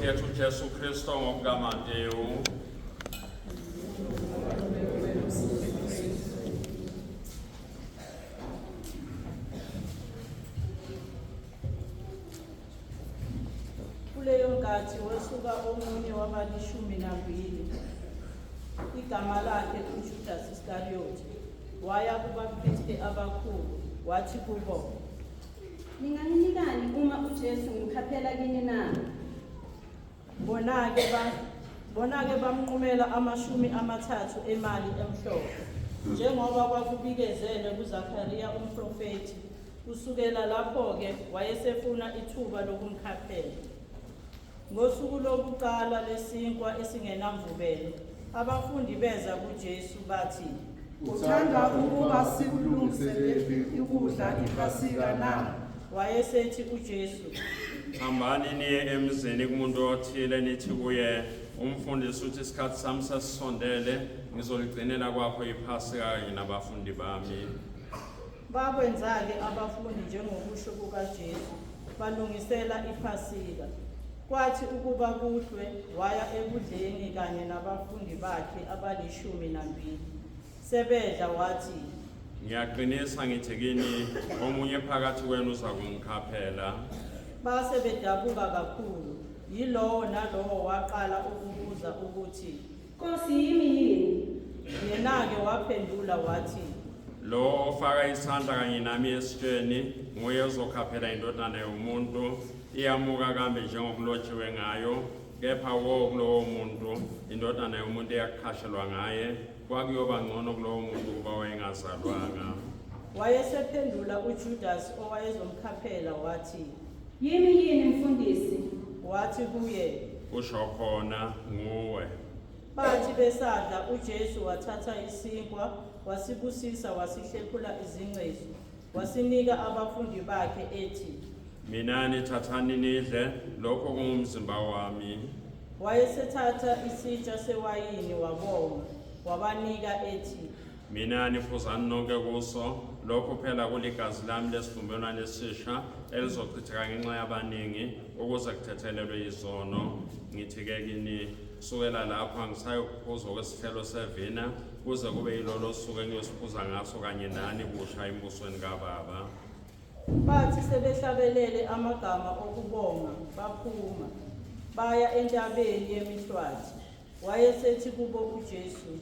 yethu Jesu Kristo ngokukaMateyu. Kuleyo nkathi wesuka omunye wabalishumi nambili, igama lakhe uJudas Iskariyoti, waya kubaphristi abakhulu, wathi kubo, "Ninganginikani uma uJesu ngimkhaphela kini na?" Bona-ke bamnqumela 30 emali emhlophe, njengoba kwakubikezele kuZakhariya umprofethi. Kusukela lapho-ke wayesefuna ithuba lokumkhaphela. Ngosuku lokuqala lesinkwa esingenamvubelo, abafundi beza kuJesu bathi, "Uthanda ukuba sikulungiselele ukudla iPhasika na?" Wayesethi uJesu, Hambani niye emzini kumuntu othile nithi kuye, umfundisi uthi isikhathi sami sesisondele, ngizoligcinela kwakho iPhasika kanye nabafundi bami. bakwenza-ke abafundi njengokusho kukaJesu, balungisela iPhasika. Kwathi ukuba kuhlwe, waya ekudleni kanye nabafundi bakhe 12. Sebedla wathi, Ngiyaqinisa ngithi kini, omunye phakathi kwenu uza kungikhaphela. base bedabuka kakhulu. Yilowo nalowo waqala ukubuza ukuthi, "Nkosi, yimi yini?" yena-ke waphendula wathi, Lo ofaka isandla kanye nami esitsheni, nguye ozokhaphela indodana yomuntu. Iyamuka kambe njengokulotshiwe ngayo, kepha wo kulowo muntu, indodana yomuntu eyakukhashelwa ngaye, kwakuyoba ngcono kulowo muntu ukuba wayengazalwanga. wayesephendula uJudas owayezomkhaphela wathi, "Yimi yini mfundisi?" wathi kuye, Usho khona nguwe. bathi besadla uJesu wathatha isinkwa, wasibusisa, wasihlephula izingcezu, wasinika abafundi bakhe ethi, Minani thathani nidle, lokho kungumzimba wami. wayesethatha isitsha sewayini wabonga, wabanika ethi, Minani phuzani nonke kuso, lokho phela kuligazi lami lesivumelwano esisha, elizochitheka ngenxa yabaningi, ukuze kuthethelelwe izono. Ngithi-ke kini, sukela lapho angisayokuphuza okwesithelo sevina, kuze kube yilolo suku engiyosiphuza ngaso kanye nani busha embusweni kaBaba. bathi sebehlabelele amagama okubonga, baphuma, baya entabeni yemihlwathi. Wayesethi kubo uJesu,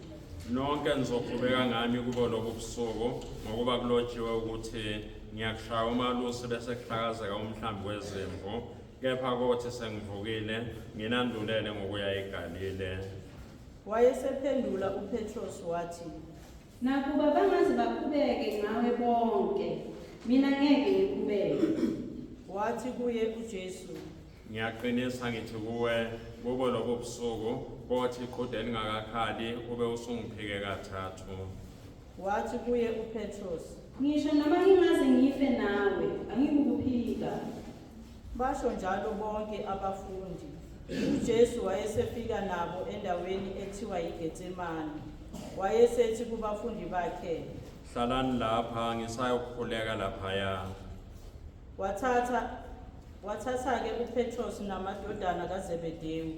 Nonke nizoqhubeka ngami kubo lobu busuku, ngokuba kulotshiwe ukuthi ngiyakushaya umalusi bese kuhlakazeka umhlambi wezimvu, kepha kothi sengivukile, nginandulele ngokuya eGalile. wayesephendula uPetros wathi, "Nakuba bangaze baqhubeke ngawe bonke, mina ngeke ngiqhubeke." wathi kuye uJesu, Ngiyaqinisa ngithi kuwe, kubo lobu busuku, kothi iqhude lingakakhali, ube usungiphike kathathu. wathi kuye uPetros. "Ngisho noma ngingaze ngife nawe, angikukuphika." Basho njalo bonke abafundi. uJesu wayesefika nabo endaweni ethiwa yiGetsemane. Wayesethi kubafundi bakhe, Hlalani lapha, ngisayokukhuleka laphaya. Wathatha-ke uPetros namadodana kaZebedewu,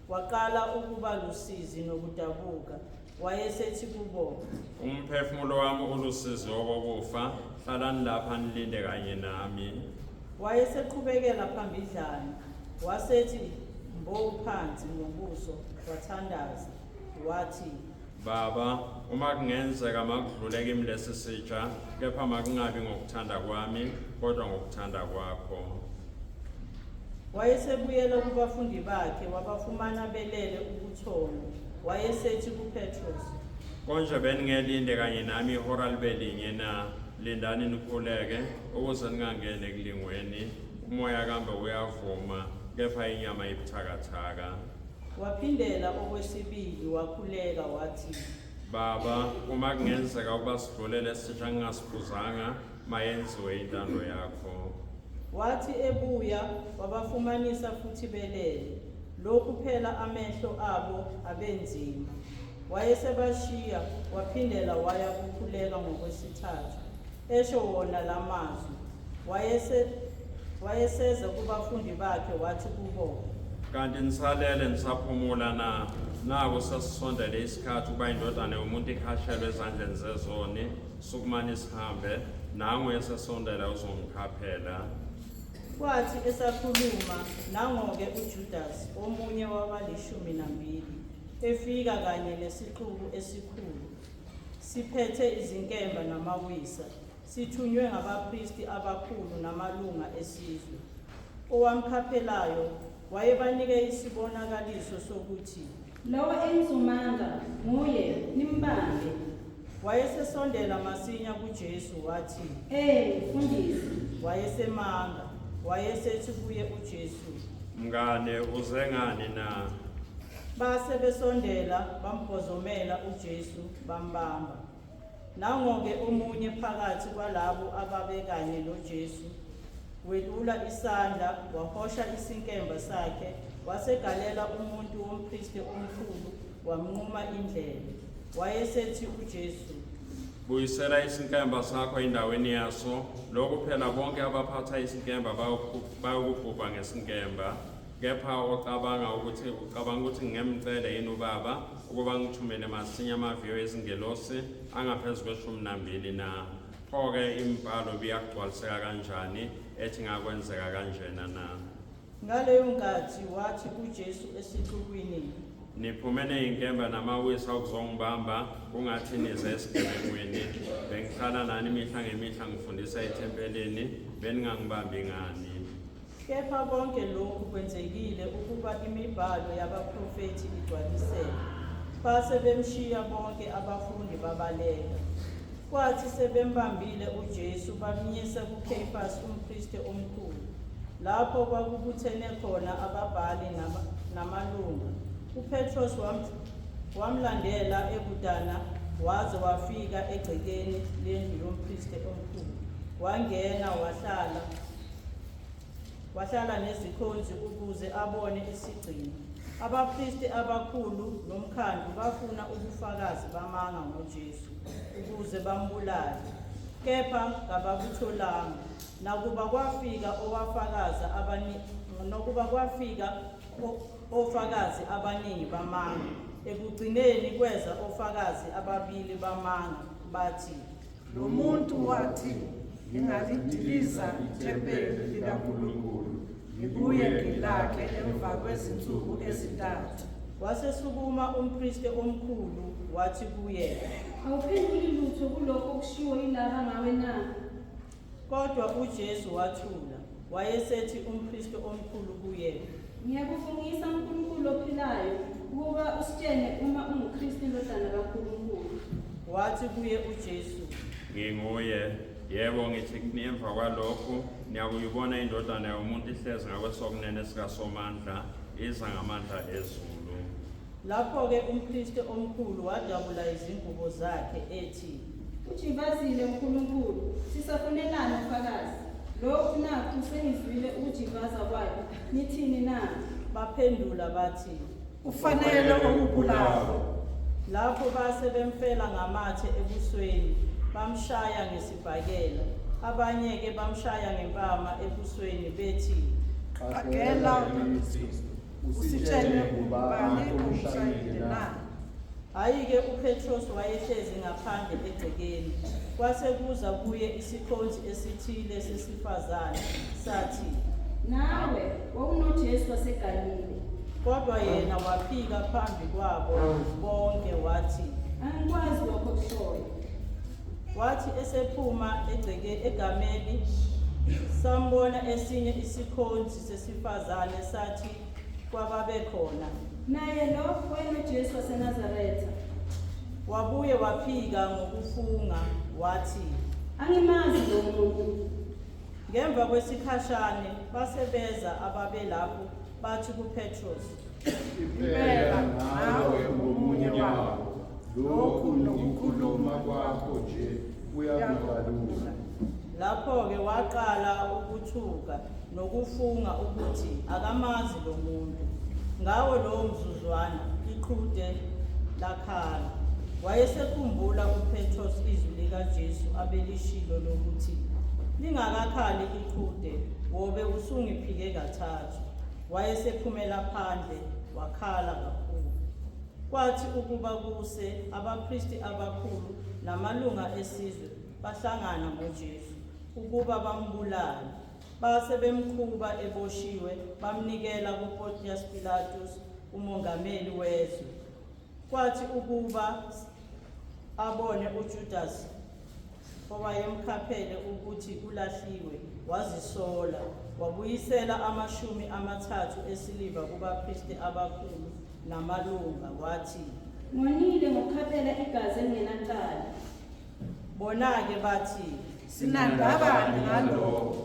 waqala ukuba lusizi nokudabuka. Wayesethi kubo, Umphefumulo wami ulusizi okokufa, hlalani lapha nilinde kanye nami. wayeseqhubekela phambidlana, wasethi mbo phansi ngobuso, wathandaza, wathi, Baba, uma kungenzeka makudlule kimi lesi sitsha, kepha makungabi ngokuthanda kwami, kodwa ngokuthanda kwakho. wayesebuyela kubafundi bakhe, wabafumana belele ubuthongo. Wayesethi kuPetros, Konje beningelinde kanye nami ihora libe linye na, lindani nikhuleke, ukuze ningangeni ekulingweni. Umoya kambe uyavuma, kepha inyama ibuthakathaka. waphindela okwesibili, wakhuleka wathi, Baba, uma kungenzeka ukuba sidlule lesi sitsha ngingasiphuzanga, mayenziwe intando yakho. wathi ebuya wabafumanisa futhi belele. Lokhu phela amehlo abo abenzima. Wayesebashiya, waphindela waya kukhuleka ngokwesithathu. Esho wona lamazwi, wayeseza kubafundi bakhe wathi kubo, kanti nisalele nisaphumula na naku sasisondele isikhathi ukuba indodana yomuntu ikhashelwe ezandleni zezoni sukumane sihambe nangu esesondela uzongikhaphela. Kwathi esakhuluma nango-ke uJudasi omunye waba-12 efika kanye nesixuku esikhulu siphethe izinkemba namawisa sithunywe ngabapristi abakhulu namalunga esizwe. Owamkhaphelayo wayebanike isibonakaliso sokuthi Lowo engizumanga nguye, nimbambe. wayesesondela masinya kuJesu wathi, Mfundisi. wayesemanga, wayesethi kuye uJesu, Mngane uze ngani na? base besondela bambhozomela uJesu bambamba. Nango-ke omunye phakathi kwalabo ababekanye noJesu welula isandla wahosha isinkemba sakhe wasegalela umuntu wompristi omkhulu wamnquma indlebe. Wayesethi uJesu, Buyisela isinkemba sakho endaweni yaso. Lokhu phela bonke abaphatha isinkemba bayokubhubha ngesinkemba. Kepha ucabanga ukuthi ngemcele yini ubaba ukuba ngithumele masinya amaviyo ezingelosi angaphezu kwe12 na? Pho-ke imbhalo biyagcwaliseka kanjani ethi ngakwenzeka kanjena na? ngaleyo nkathi wathi uJesu esixukwini, Niphumene inkemba namawisa ukuzongibamba kungathi nize esigebengwini. Bengihlala nani imihla ngemihla ngifundisa ethempelini, beningangibambi ngani? kepha konke lokhu kwenzekile ukuba imibhalo yabaprofethi igcwaliseke. Base bemshiya bonke abafundi babaleka. Kwathi sebembambile uJesu bamyisa kuKhefasi umpristi omkhulu, lapho kwakubuthene khona ababhali namalunga. uPetros wamlandela ekudana waze wafika egcekeni lendlu yompristi omkhulu. Wangena wahlala nezikhonzi ukuze abone isigcino. Abapristi abakhulu nomkhandlu bafuna ubufakazi bamanga ngoJesu ukuze bambulale, kepha kababutholanga. Nakuba kwafika ofakazi abaningi bamanga, ekugcineni kweza ofakazi ababili bamanga bathi, Lo muntu wathi, ngingalidiliza ithempeli likaNkulunkulu, ngibuye ngilakhe emva kwezinsuku ezintathu. Wasesukuma umpristi omkhulu wathi kuye, Awuphenduli lutho kulokho okushiwo yilaba ngawe na? kodwa uJesu wathula. Wayesethi umpristi omkhulu kuye, Ngiyakuvungisa uNkulunkulu ophilayo ukuba usitshene uma unguKristu indodana kaNkulunkulu. wathi kuye uJesu, Nginguye. Yebo ngithi kini emva kwalokhu niyakuyibona indodana yomuntu ihlezi ngakwesokunene sikaSomandla iza ngamandla ezulu. lapho-ke umpristi omkhulu wadabula izingubo zakhe ethi, Ujivazile uNkulunkulu, sisafunelani ufakazi? Lokhu nakhu sengizwile ukujivaza kwakhe. Nithini na? baphendula bathi, Ufanele ukubulawa. lapho base bemfela ngamathe ebusweni, bamshaya ngesibhakela. Abanye-ke bamshaya ngempama ebusweni bethi, Qagela usitshele ubani umshayeli na. hhayi-ke uPetros wayehlezi ngaphandle egcekeni. Kwase kuza kuye isikhonzi esithile sesifazane sathi, Nawe wawunoJesu waseGalile. kodwa yena waphika phambi kwabo bonke wathi, Angikwazi lokho kushoyo. wathi esephuma egameni sambona esinye isikhonzi sesifazane sathi kwababekhona, Naye lo wayenoJesu waseNazaretha. wabuye waphika ngokufunga wathi, Angimazi lo muntu. ngemva kwesikhashane basebeza ababelapho bathi kuPetros, Impela nawe ngomunye wabo. Lokhu nokukhuluma kwakho nje kuyabalula. lapho-ke waqala ukuthuka nokufunga ukuthi akamazi lo muntu. Ngawo lowo mzuzwana iqhude lakhala. Wayesekhumbula uPetros izwi likaJesu abelishilo lokuthi, lingakakhali iqhude wobe usungiphike kathathu. wayesephumela phandle wakhala kakhulu. Kwathi ukuba kuse abapristi abakhulu namalunga esizwe bahlangana ngoJesu ukuba bambulale. Base bemkhuba eboshiwe bamnikela kuPontius Pilatus umongameli wezwe. Kwathi ukuba abone uJudas owayemkhaphele ukuthi ulahliwe wazisola, wabuyisela 30 esiliva kubapristi abakhulu namalunga wathi, Ngonile ngokukhaphela igazi elingenacala. bona-ke bathi, Sinandabani ngalokho?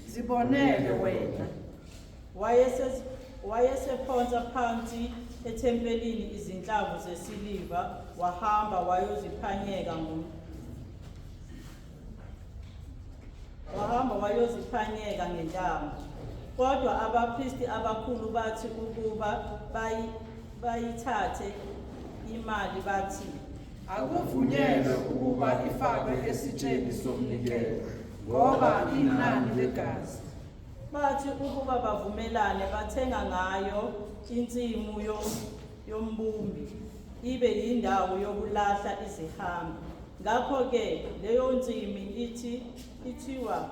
Zibonele wena. wayesephonsa phansi ethempelini izinhlamvu zesiliva wahamba wayoziphanyeka ngentambo. Kodwa abapristi abakhulu bathi ukuba bayithathe imali bathi, Akuvunyelwe ukuba ifakwe esitsheni somnikelo, ngoba inani legazi. bathi ukuba bavumelane bathenga ngayo insimu yombumbi ibe yindawo yokulahla izihambi. Ngakho-ke leyo nsimu ithiwa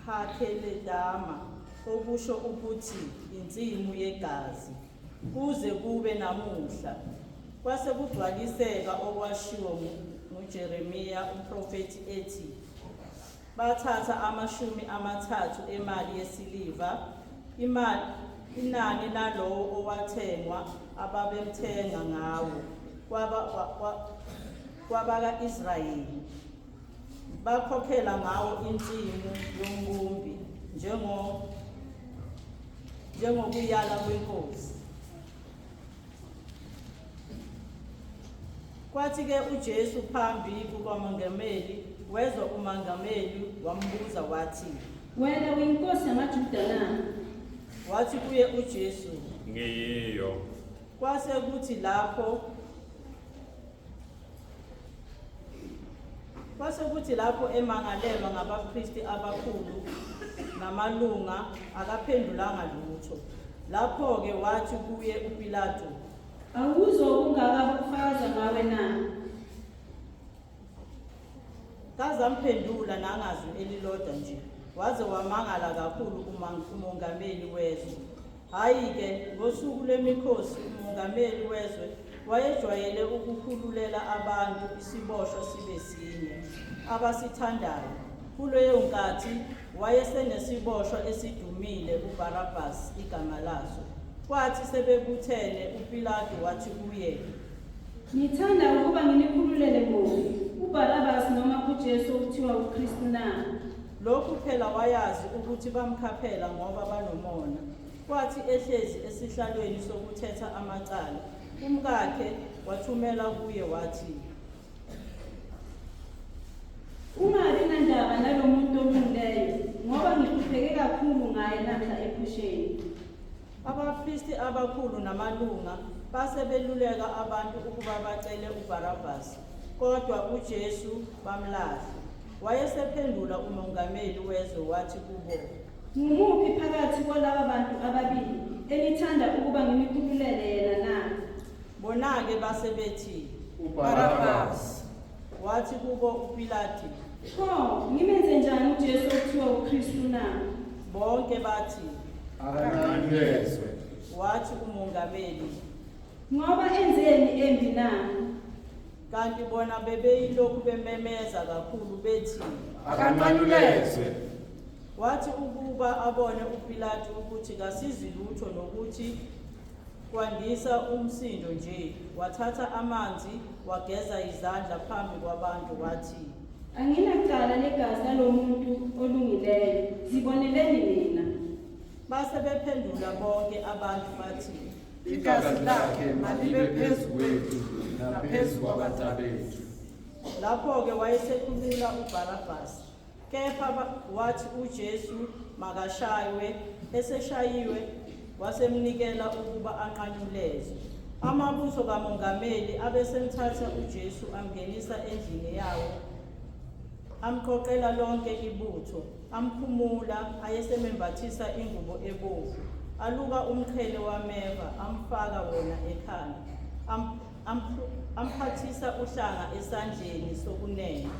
Hakeledama, okusho ukuthi insimu yegazi, kuze kube namuhla. Kwase kugcwaliseka okwashiwo nguJeremiya umprofeti ethi, bathatha 30 emali yesiliva, inani lalowo owathengwa ababemthenga ngawo kwabaka-Israyeli, bakhokhela ngawo insimu yombumbi njengokuyala kwenkosi. Kwathi-ke uJesu phambi kukamongameli wezwa umongameli wambuza wathi, Wena uyinkosi yamaJuda na? wathi kuye uJesu, Ngiyiyo. kwase kuthi lapho emangalelwa ngabapristi abakhulu namalunga akaphendulanga lutho. Lapho-ke wathi kuye uPilato, Awuzwa okungaka abakufakaza ngawe na? kazamphendula nangazwi elilodwa nje, waze wamangala kakhulu umongameli wezwe. Hhayi-ke, ngosuku lwemikhosi umongameli wezwe wayejwayele ukukhululela abantu isiboshwa sibe sinye abasithandayo. Kuleyo nkathi wayesenesiboshwa esidumile uBarabhasi igama laso. Kwathi sebebuthene uPilato wathi kuye, Ngithanda ukuba nginikhululele ngoni, uBarabhasi noma uJesu okuthiwa uKristu na? lokhu phela wayazi ukuthi bamkhaphela ngoba banomona. Kwathi ehlezi esihlalweni sokuthetha amacala, umkakhe wathumela kuye wathi, Ungabi nandaba nalo muntu olungileyo, ngoba ngihlupheke kakhulu ngaye namhla ephusheni. abapristi abakhulu namalunga base beluleka abantu ukuba bacele uBarabhasi, kodwa uJesu bamlahla. Wayesephendula umongameli wezwe wathi kubo, Ngumuphi phakathi kwalaba bantu ababili elithanda ukuba nginikhululele yena na? bona-ke base bethi, uBarabhasi. wathi kubo uPilato, Pho, ngimenze njani uJesu okuthiwa uKristu na? bonke bathi, Akananikezwe. wathi umongameli. Ngoba enzeni embi na? Kanti bona bebeyilokhu bememeza kakhulu bethi, Akanqanyulezwe. wathi ukuba abone uPilato ukuthi kasizi lutho nokuthi kwandisa umsindo nje, wathatha amanzi wageza izandla phambi kwabantu wathi, Anginacala legazi lalo muntu olungileyo, ziboneleni mina. base bephendula bonke abantu bathi, Igazi lakhe malibe phezu kwethu naphezu kwabantabethu. lapho-ke wayesekhulula uBarabhasi. Kepha wathi uJesu makashaywe. Eseshayiwe wasemnikela ukuba anqanyulezwe. Amabuso kamongameli abesemthatha uJesu amngenisa endlini yawo, amqoqela lonke ibutho. amkhumula, ayesemembathisa ingubo ebomvu, aluka umqhele wameva, amfaka wona ekhanda, amphathisa uhlanga esandleni sokunene,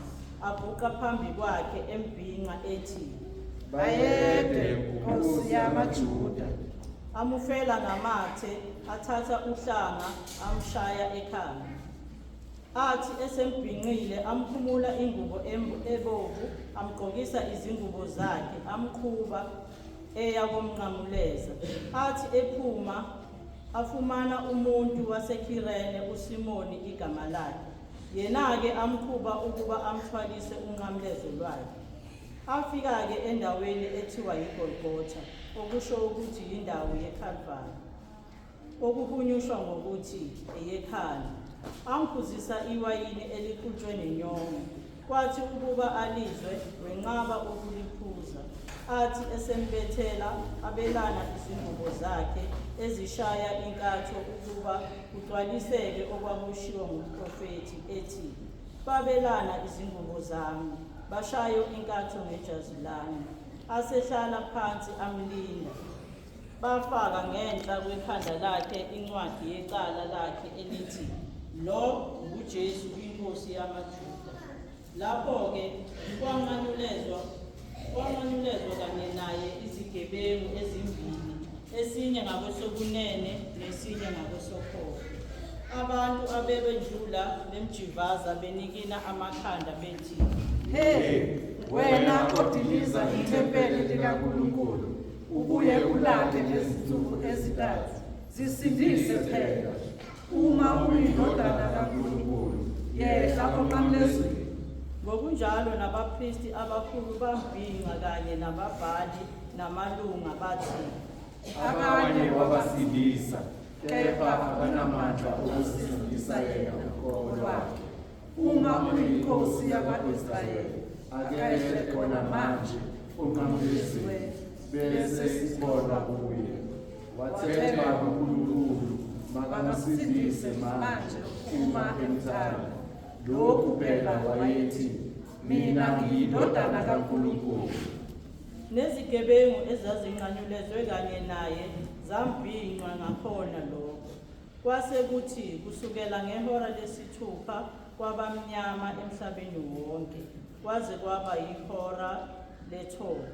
aguqa phambi kwakhe embhinqa ethi, Bayede Nkosi yamaJuda. amufela ngamathe, athatha uhlanga, amshaya ekhanda. Athi esembhinqile, amkhumula ingubo ebomvu, amgqokisa izingubo zakhe, amqhuba eya komnqamuleza. Athi ephuma, afumana umuntu waseKirene, uSimoni igama lakhe. Yena-ke amqhuba ukuba amthwalise unqamlezo lwakhe. Afika-ke endaweni ethiwa yiGolgotha, okusho ukuthi yindawo yeKhalvari, okuhunyushwa ngokuthi eyekhanda. Amphuzisa iwayini elixutshwe nenyongo. Kwathi ukuba alizwe, wenqaba ukuliphuza. Athi esembethela, abelana izingubo zakhe, ezishaya inkatho ukuba kugcwaliseke okwakushiwo ngumprofethi ethi, babelana izingubo zami, bashayo inkatho ngejazi lami. Asehlala phansi amlinda. Bafaka ngenhla kwekhanda lakhe incwadi yecala lakhe elithi, Lo nguJesu inkosi yamaJuda. Lapho-ke kwanqanyulezwa kanye naye izigebengu ezimbili, esinye ngakwesokunene nesinye ngakwesokhohlo. Abantu abebedlula bemjivaza benikina amakhanda bethi, Hey, wena odiliza ithempeli likaNkulunkulu, ubuye ulande ngezinsuku ezintathu, zisindise phela. Uma uyindodana kaNkulunkulu, yehla onqamlezweni. ngokunjalo nabapristi abakhulu bambhinqa kanye nababhali namalunga bathi, Abanye wabasindisa, kepha abanamandla okusindisa yena uqobo lwakhe. Uma uyinkosi yama-Israyeli, akehle khona manje unqamlezweni, bese sibona kuye. Wathemba kuNkulunkulu, makamsindise manje uma emthanda. Lokhu phela wayethi, mina ngiyindodana kaNkulunkulu. nezigebengu ezazinqanyulezwe kanye naye zambhinqa ngakhona lokho. Kwase kuthi kusukela ngehora lesithupha kwabamnyama emhlabeni wonke, kwaze kwaba yihora lethoba.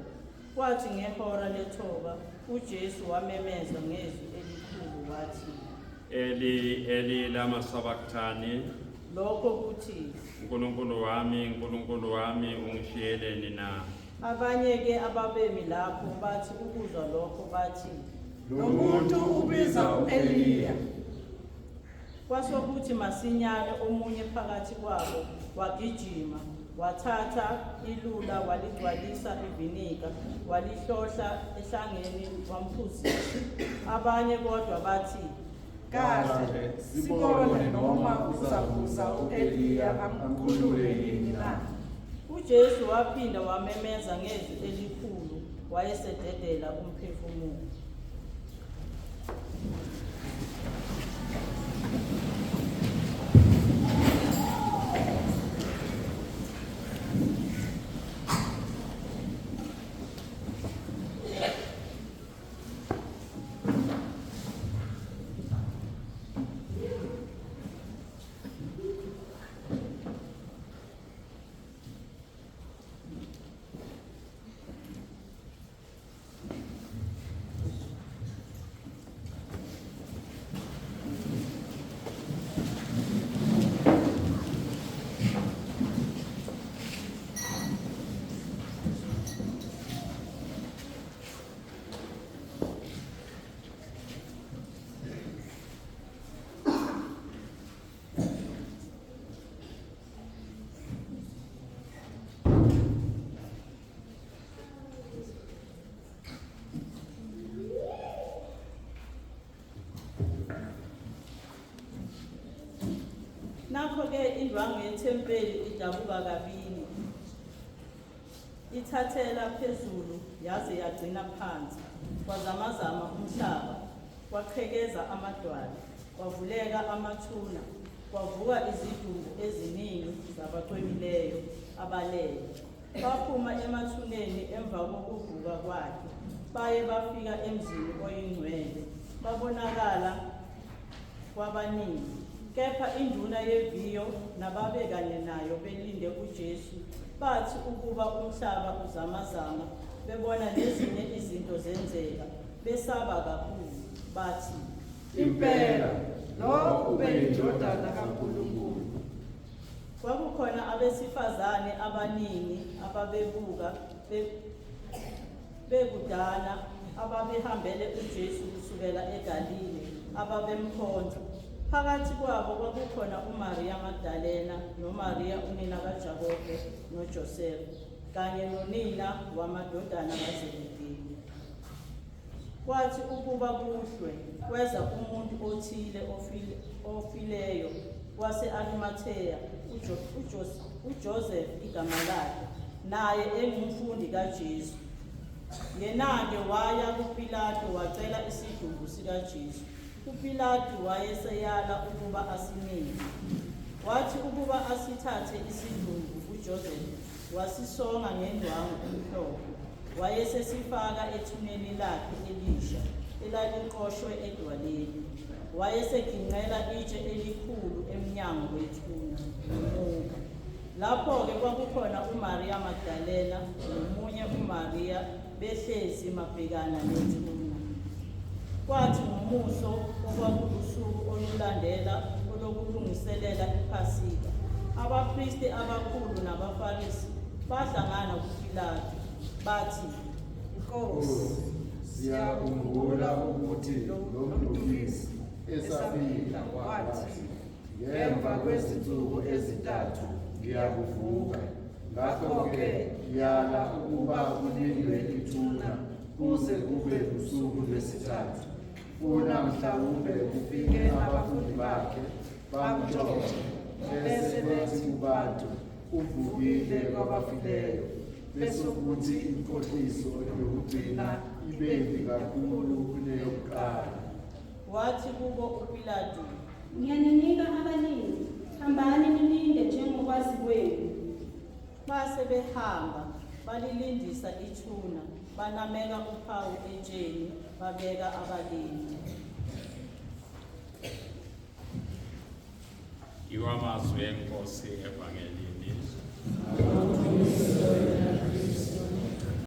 Kwathi ngehora lethoba uJesu wamemeza ngezwi elikhulu wathi, Eli, Eli, lama sabachthani, lokho kuthi, Nkulunkulu wami, ungishiyeleni na? abanye-ke ababemi lapho bathi ukuzwa lokho bathi, Lo muntu ubiza u-Eliya. kwasokuthi masinyane omunye phakathi kwabo wagijima, wathatha ilula, waligcwalisa iviniga, walihlohla ehlangeni, wamphuzisa. Abanye kodwa bathi, Kahle sibone noma uzakuza u-Eliya amkhulule yini na. uJesu waphinda wamemeza ngezwi elikhulu, wayesededela umphefumulo. Nakho-ke indwangu yethempeli idabuka kabili, ithathela phezulu yaze yagcina phansi, kwazamazama umhlaba, kwaqhekeza amadwala, kwavuleka amathuna, kwavuka izidubu eziningi zabaqwemileyo abalele. baphuma emathuneni emva kokuvuka kwakhe, baye bafika emzini oyingcwele, babonakala kwabaningi. Kepha induna yeviyo nababekane nayo belinde uJesu bathi ukuba umhlaba uzamazama, bebona nezinye izinto zenzeka, besaba kakhulu, bathi, Impela, lo ubeyindodana kaNkulunkulu. kwakukhona abesifazane abaningi ababebuka bekudala ababehambele uJesu kusukela eGalile ababemkhonza. Phakathi kwabo kwakukhona uMaria Magdalena noMaria unina kaJakobe noJosefa kanye nonina wamadodana kaZebediya. Kwathi ukuba kuhlwe kweza umuntu othile ofileyo wase-Arimatheya, uJoseph igama lakhe, naye engumfundi kaJesu. Yena-ke waya kuPilato wacela isidumbu sikaJesu. uPilato wayeseyala ukuba asinike. Wathi ukuba asithathe isidumbu, uJoseph wasisonga ngendwangu emhlophe, wayesesifaka ethuneni lakhe elisha elaliqoshwe edwaleni. Wayeseginqela itshe elikhulu emnyango wethuna nomuka. Lapho-ke kwakukhona uMaria Magdalena nomunye uMaria behlezi mabhekana nethuna. Kwathi ngomuso okwakulusuku olulandela olokulungiselela iPhasika, abapristi abakhulu nabaFarisi bahlangana kuPilato, bathi, Nkosi, Siyakhumbula ukuthi lo mdukisi esafika wathi, ngemva kwezinsuku ezintathu ngiyakuvuka. Ngakho-ke yala ukuba kulindwe ithuna kuze kube usuku lwesithathu. Funa mhlawumbe kufike abafundi bakhe bamtshontshe, bese bethi kubantu, uvukile kwabafileyo, bese kuthi inkohliso yokugcina ibembi kakhulu kuneyokuqala. wathi kubo uPilato, Ngiyaninika abaningi, hambani nilinde njengokwazi kwenu. base behamba balilindisa ithuna, banameka uphawu etsheni, babeka abalindi. Iwamazwi enkosi evangelini.